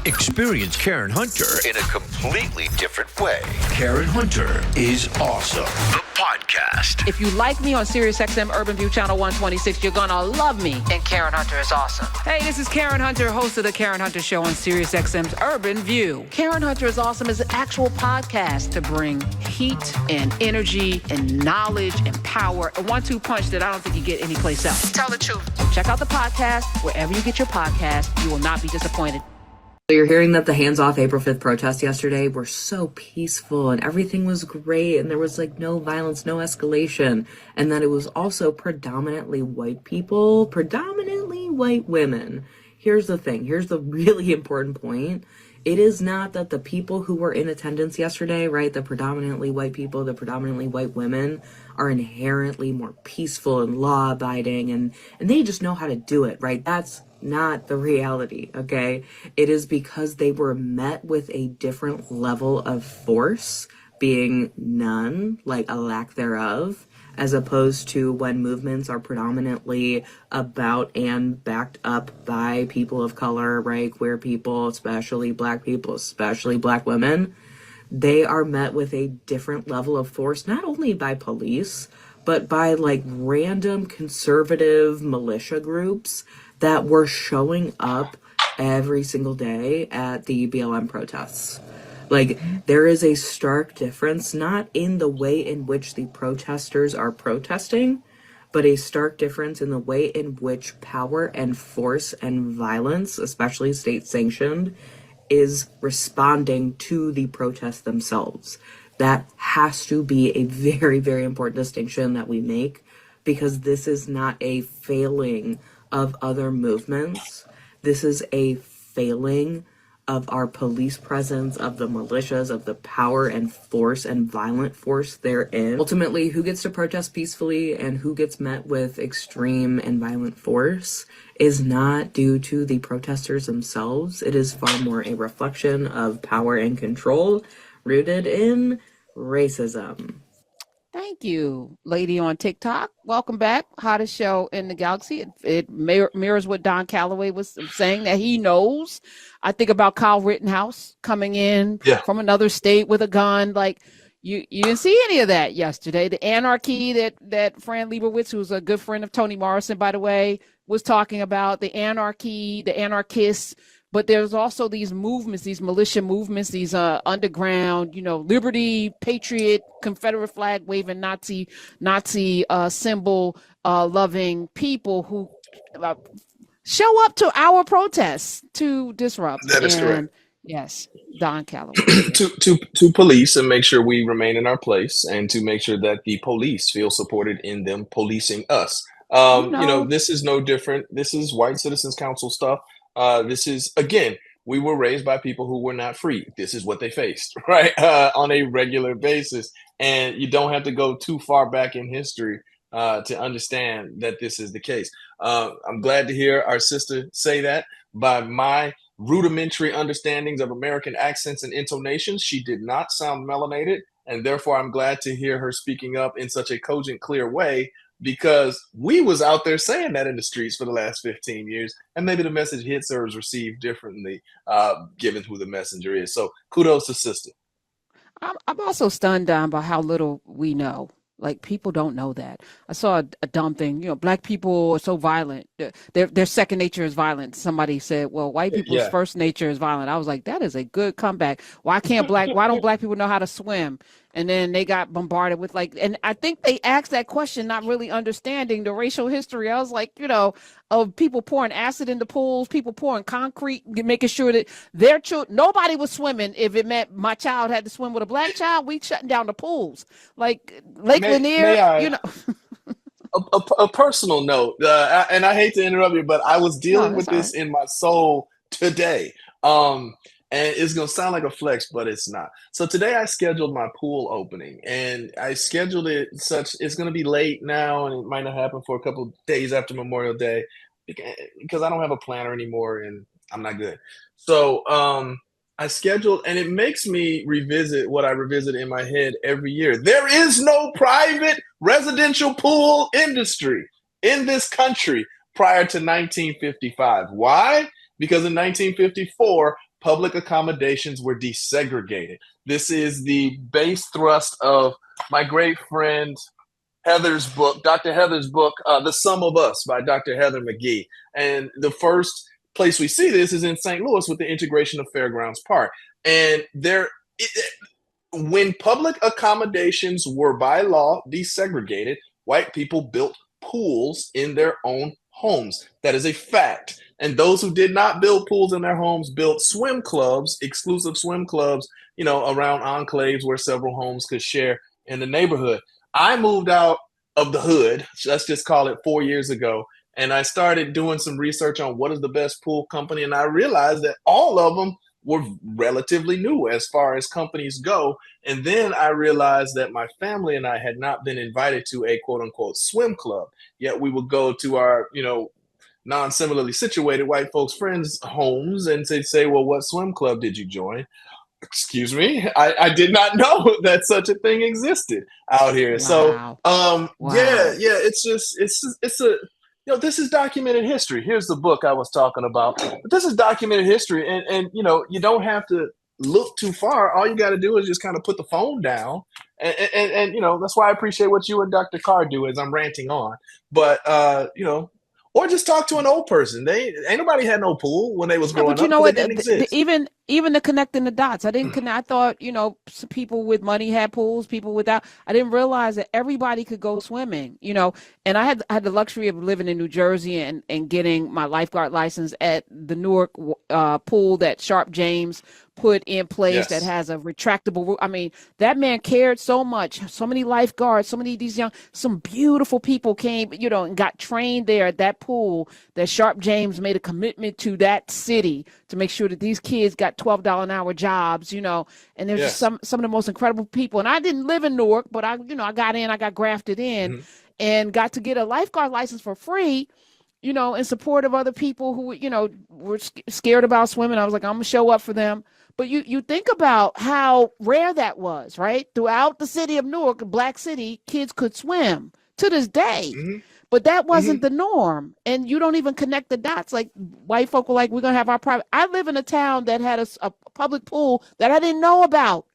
Experience Karen Hunter in a completely different way. Karen Hunter is awesome. The podcast. If you like me on SiriusXM Urban View Channel 126, you're gonna love me. And Karen Hunter is awesome. Hey, this is Karen Hunter, host of the Karen Hunter Show on SiriusXM's Urban View. Karen Hunter is awesome is an actual podcast to bring heat and energy and knowledge and power. A 1-2 punch that I don't think you get anyplace else. Tell the truth. Check out the podcast wherever you get your podcast. You will not be disappointed. So you're hearing that the hands-off April 5th protests yesterday were so peaceful and everything was great and there was like no violence, no escalation, and that it was also predominantly white people, predominantly white women. Here's the thing. Here's the really important point. It is not that the people who were in attendance yesterday, right, the predominantly white people, the predominantly white women, are inherently more peaceful and law-abiding, and they just know how to do it, right? That's not the reality, okay? It is because they were met with a different level of force, being none, like a lack thereof, as opposed to when movements are predominantly about and backed up by people of color, right? Queer people, especially black people, especially black women. They are met with a different level of force, not only by police, but by like random conservative militia groups that were showing up every single day at the BLM protests. Like, there is a stark difference, not in the way in which the protesters are protesting, but a stark difference in the way in which power and force and violence, especially state-sanctioned, is responding to the protests themselves. That has to be a very, very important distinction that we make, because this is not a failing of other movements. This is a failing of our police presence, of the militias, of the power and force and violent force therein. Ultimately, who gets to protest peacefully and who gets met with extreme and violent force is not due to the protesters themselves. It is far more a reflection of power and control rooted in racism. Thank you, lady on TikTok. Welcome back. Hottest show in the galaxy. It mirrors what Don Calloway was saying, that he knows. I think about Kyle Rittenhouse coming in from another state with a gun. Like, you didn't see any of that yesterday. The anarchy that Fran Lebowitz, who's a good friend of Toni Morrison, by the way, was talking about, the anarchy, the anarchists. But there's also these movements, these militia movements, these underground, liberty, patriot, Confederate flag waving, Nazi symbol loving people who show up to our protests to disrupt. That is correct. Yes, Don Calloway. to police and make sure we remain in our place, and to make sure that the police feel supported in them policing us. This is no different. This is White Citizens Council stuff. This is, again, we were raised by people who were not free. This is what they faced, right? On a regular basis. And you don't have to go too far back in history to understand that this is the case. I'm glad to hear our sister say that. By my rudimentary understandings of American accents and intonations, she did not sound melanated. And therefore, I'm glad to hear her speaking up in such a cogent, clear way, because we was out there saying that in the streets for the last 15 years, and maybe the message hits or is received differently, given who the messenger is. So kudos to sister. I'm also stunned by how little we know. Like, people don't know that. I saw a dumb thing. Black people are so violent. Their second nature is violent. Somebody said, well, white people's first nature is violent. I was like, that is a good comeback. Why don't black people know how to swim? And then they got bombarded with and I think they asked that question not really understanding the racial history. I was like, of people pouring acid into pools, people pouring concrete, making sure that their children, nobody was swimming. If it meant my child had to swim with a black child, we shutting down the pools. Like Lake Lanier, A personal note, and I hate to interrupt you, but I was dealing with this in my soul today. And it's going to sound like a flex, but it's not. So today I scheduled my pool opening, and I scheduled it such it's going to be late now, and it might not happen for a couple of days after Memorial Day because I don't have a planner anymore and I'm not good. So I scheduled, and it makes me revisit what I revisit in my head every year. There is no private residential pool industry in this country prior to 1955. Why? Because in 1954, public accommodations were desegregated. This is the base thrust of my great friend Heather's book, Dr. Heather's book, The Sum of Us by Dr. Heather McGee. And the first place we see this is in St. Louis with the integration of Fairgrounds Park. And when public accommodations were by law desegregated, white people built pools in their own homes. That is a fact. And those who did not build pools in their homes built swim clubs, exclusive swim clubs, around enclaves where several homes could share in the neighborhood. I moved out of the hood, let's just call it 4 years ago, and I started doing some research on what is the best pool company, and I realized that all of them were relatively new as far as companies go. And then I realized that my family and I had not been invited to a quote-unquote swim club, yet we would go to our, non-similarly situated white folks' friends' homes and they'd say, well, what swim club did you join? Excuse me, I did not know that such a thing existed out here. Wow. So Wow. it's a this is documented history. Here's the book I was talking about. But this is documented history, and you don't have to look too far. All you got to do is just kind of put the phone down, and that's why I appreciate what you and Dr. Carr do as I'm ranting on. But or just talk to an old person. Ain't nobody had no pool when they was growing but you up. know what? It didn't exist. Even the connecting the dots. I didn't connect. I thought some people with money had pools, people without. I didn't realize that everybody could go swimming. And I had the luxury of living in New Jersey and getting my lifeguard license at the Newark pool that Sharp James put in place. Yes. That has a retractable roof. I mean, that man cared so much. So many lifeguards, so many of some beautiful people came, and got trained there at that pool. That Sharp James made a commitment to that city to make sure that these kids got $12 an hour jobs, and there's just some of the most incredible people. And I didn't live in Newark, but I got grafted in and got to get a lifeguard license for free, in support of other people who, were scared about swimming. I was like, I'm gonna show up for them. But you think about how rare that was, right? Throughout the city of Newark, a black city, kids could swim to this day. Mm-hmm. But that wasn't the norm. And you don't even connect the dots. Like white folk were like, we're going to have our private. I live in a town that had a public pool that I didn't know about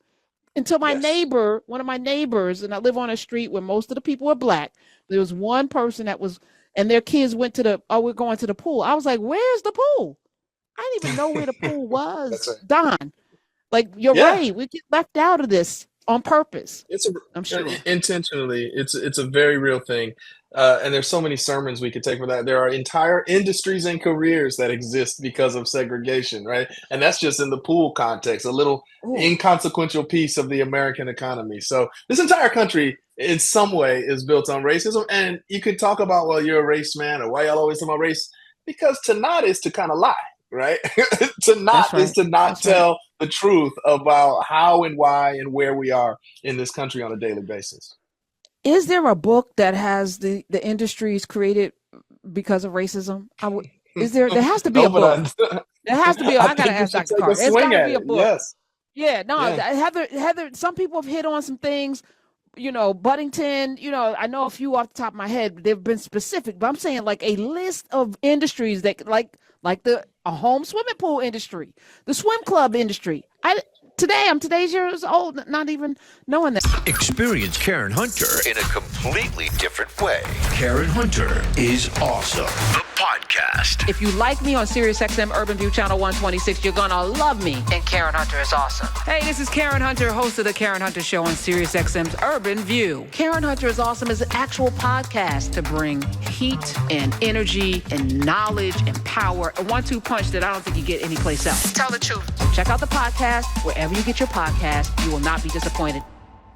until my neighbor, one of my neighbors, and I live on a street where most of the people are black. There was one person and their kids went to we're going to the pool. I was like, where's the pool? I didn't even know where the pool was. That's right. Don. Like, you're right. We get left out of this on purpose. I'm sure. Intentionally. It's a very real thing. And there's so many sermons we could take for that. There are entire industries and careers that exist because of segregation, right? And that's just in the pool context, a little inconsequential piece of the American economy. So this entire country in some way is built on racism. And you could talk about, well, you're a race man, or why y'all always talk about race, because to not is to kind of lie, right? To not is to not tell the truth about how and why and where we are in this country on a daily basis. Is there a book that has the industries created because of racism? There has to be a book. There has to be. I gotta ask Dr. Carr. There's gotta be a book. Yes. Yeah. No. Yeah. Heather. Some people have hit on some things. Buddington. I know a few off the top of my head. They've been specific, but I'm saying like a list of industries that like a home swimming pool industry, the swim club industry. I'm today's years old, not even knowing that. Experience Karen Hunter in a completely different way. Karen Hunter is awesome. The podcast. If you like me on SiriusXM Urban View Channel 126, you're gonna love me. And Karen Hunter is awesome. Hey, this is Karen Hunter, host of the Karen Hunter Show on SiriusXM's Urban View. Karen Hunter is awesome is an actual podcast to bring heat and energy and knowledge and power. A 1-2 punch that I don't think you get anyplace else. Tell the truth. Check out the podcast wherever you get your podcast. You will not be disappointed.